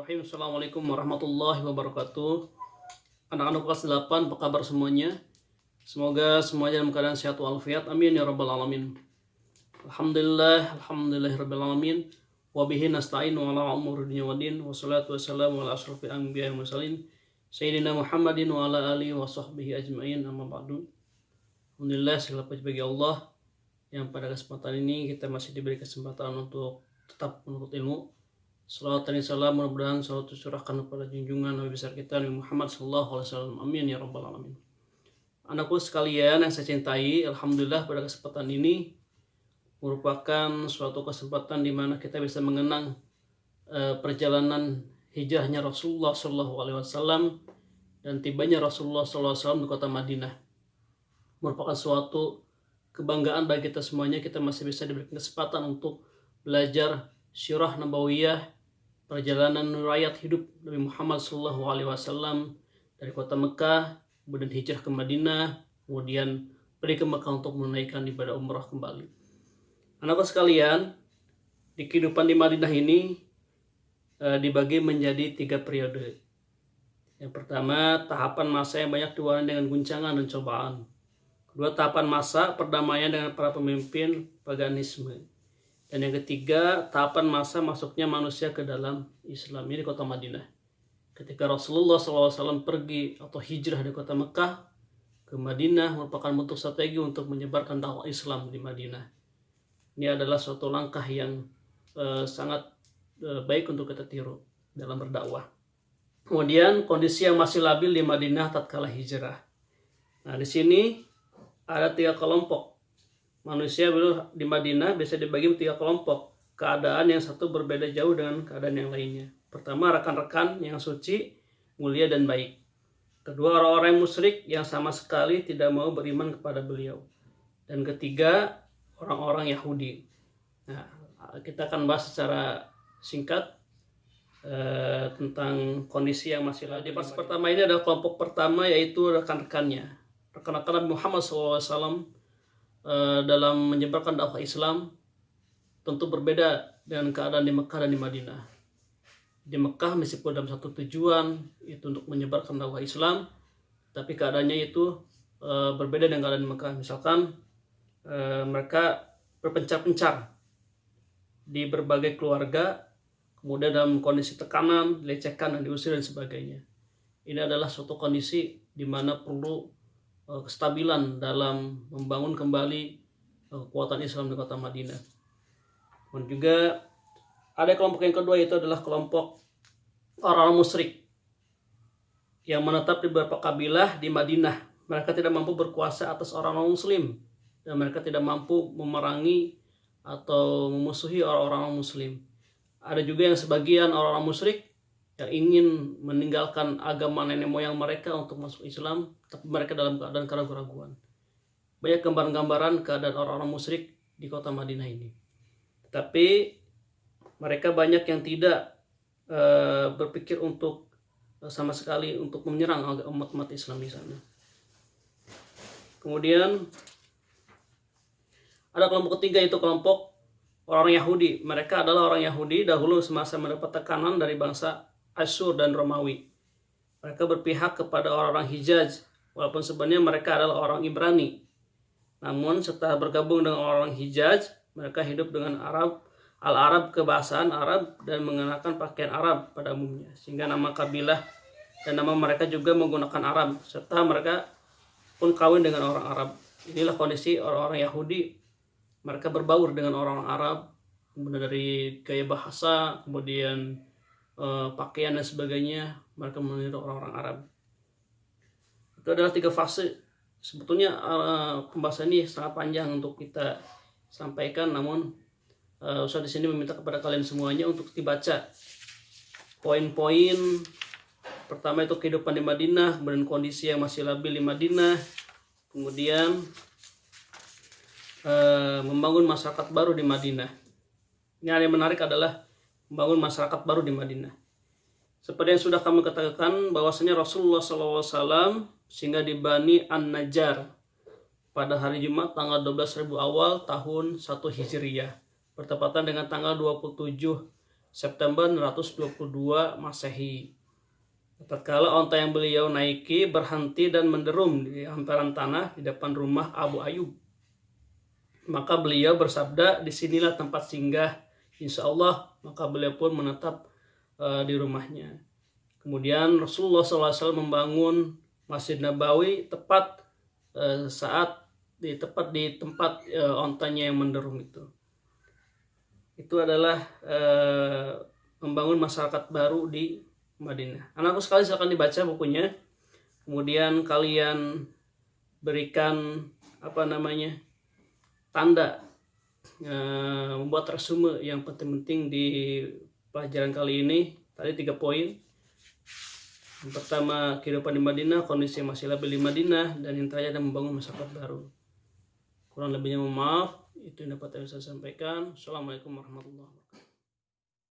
Bismillahirrahmanirrahim. Assalamualaikum warahmatullahi wabarakatuh. Anak-anak kelas 8, apa kabar semuanya? Semoga semuanya dalam keadaan sehat walafiat. Amin ya rabbal alamin. Alhamdulillahirabbil alamin. Wa bihi nasta'inu ala umuri dunya waddin. Wassalatu wassalamu ala asyrofil anbiya'i wal mursalin Sayyidina Muhammadin wa ala alihi wa sahbihi ajma'in. Amma ba'du. Alhamdulillah, segala puji bagi Allah yang pada kesempatan ini kita masih diberi kesempatan untuk tetap menuntut ilmu. Salawat dan salam mudah-mudahan selalu tercurahkan kepada junjungan Nabi besar kita Nabi Muhammad sallallahu alaihi wasallam. Amin ya rabbal alamin. Anakku sekalian yang saya cintai, alhamdulillah pada kesempatan ini merupakan suatu kesempatan di mana kita bisa mengenang perjalanan hijrahnya Rasulullah sallallahu alaihi wasallam dan tibanya Rasulullah sallallahu alaihi wasallam di kota Madinah. Merupakan suatu kebanggaan bagi kita semuanya. Kita masih bisa diberi kesempatan untuk belajar sirah nabawiyah, perjalanan riwayat hidup Nabi Muhammad SAW dari kota Mekah, kemudian hijrah ke Madinah, kemudian pergi ke Mekah untuk menunaikan ibadah umrah kembali. Anak-anak sekalian, di kehidupan di Madinah ini dibagi menjadi 3 periode. Yang pertama, tahapan masa yang banyak diwarnai dengan guncangan dan cobaan. Kedua, tahapan masa perdamaian dengan para pemimpin paganisme. Dan yang ketiga, tahapan masa masuknya manusia ke dalam Islam. Ini di kota Madinah. Ketika Rasulullah SAW pergi atau hijrah dari kota Mekah ke Madinah merupakan bentuk strategi untuk menyebarkan dakwah Islam di Madinah. Ini adalah suatu langkah yang sangat baik untuk kita tiru dalam berdakwah. Kemudian kondisi yang masih labil di Madinah tatkala hijrah. Nah, di sini ada 3 kelompok. Manusia di Madinah bisa dibagi menjadi 3 kelompok. Keadaan yang satu berbeda jauh dengan keadaan yang lainnya. Pertama, rekan-rekan yang suci, mulia dan baik. Kedua, orang-orang musyrik yang sama sekali tidak mau beriman kepada beliau. Dan ketiga, orang-orang Yahudi. Nah, kita akan bahas secara singkat tentang kondisi yang masih labil. Di fase pertama ini adalah kelompok pertama, yaitu rekan-rekannya. Rekan-rekan Nabi Muhammad SAW dalam menyebarkan dakwah Islam tentu berbeda dengan keadaan di Mekah dan di Madinah. Di Mekah meskipun dalam satu tujuan itu untuk menyebarkan dakwah Islam, tapi keadaannya itu berbeda dengan keadaan di Mekah. Misalkan mereka berpencar-pencar di berbagai keluarga, kemudian dalam kondisi tekanan, dilecehkan dan diusir dan sebagainya. Ini adalah suatu kondisi di mana perlu kestabilan dalam membangun kembali kekuatan Islam di kota Madinah. Dan juga ada kelompok yang kedua, yaitu adalah kelompok orang musyrik yang menetap di beberapa kabilah di Madinah. Mereka tidak mampu berkuasa atas orang-orang muslim dan mereka tidak mampu memerangi atau memusuhi orang-orang muslim. Ada juga yang sebagian orang-orang musyrik yang ingin meninggalkan agama nenek moyang mereka untuk masuk Islam, tapi mereka dalam keadaan keraguan-keraguan. Banyak gambaran-gambaran keadaan orang-orang musyrik di kota Madinah ini. Tapi mereka banyak yang tidak berpikir untuk sama sekali untuk menyerang umat-umat Islam di sana. Kemudian ada kelompok ketiga, yaitu kelompok orang Yahudi. Mereka adalah orang Yahudi dahulu semasa mendapat tekanan dari bangsa Asyur dan Romawi. Mereka berpihak kepada orang-orang Hijaz, walaupun sebenarnya mereka adalah orang Ibrani. Namun setelah bergabung dengan orang Hijaz, mereka hidup dengan Al-Arab, kebahasaan Arab, dan mengenakan pakaian Arab pada umumnya. Sehingga nama kabilah dan nama mereka juga menggunakan Arab, serta mereka pun kawin dengan orang Arab. Inilah kondisi orang-orang Yahudi. Mereka berbaur dengan orang Arab, kemudian dari gaya bahasa, kemudian pakaian dan sebagainya, mereka meniru orang-orang Arab. Itu adalah 3 fase. Sebetulnya pembahasan ini sangat panjang untuk kita sampaikan, namun Ustaz di sini meminta kepada kalian semuanya untuk dibaca poin-poin. Pertama itu kehidupan di Madinah, kemudian kondisi yang masih labil di Madinah, kemudian membangun masyarakat baru di Madinah. Ini yang menarik adalah membangun masyarakat baru di Madinah. Seperti yang sudah kami katakan, bahwasanya Rasulullah SAW singgah di Bani An-Najjar pada hari Jumat tanggal 12 Rabiul Awal tahun 1 Hijriyah, bertepatan dengan tanggal 27 September 622 Masehi. Tatkala onta yang beliau naiki berhenti dan menderum di hamparan tanah di depan rumah Abu Ayyub. Maka beliau bersabda, disinilah tempat singgah, insya Allah. Maka beliau pun menetap di rumahnya. Kemudian Rasulullah SAW membangun Masjid Nabawi tepat di tempat ontanya yang menderum itu. Itu adalah membangun masyarakat baru di Madinah. Anakku sekali, silakan dibaca bukunya. Kemudian kalian berikan tanda, membuat resume yang penting-penting di pelajaran kali ini. Tadi 3 poin. Yang pertama, kehidupan di Madinah, kondisi masih labil di Madinah, dan yang terakhir adalah membangun masyarakat baru. Kurang lebihnya mohon maaf. Itu yang dapat saya sampaikan. Assalamualaikum warahmatullahi wabarakatuh.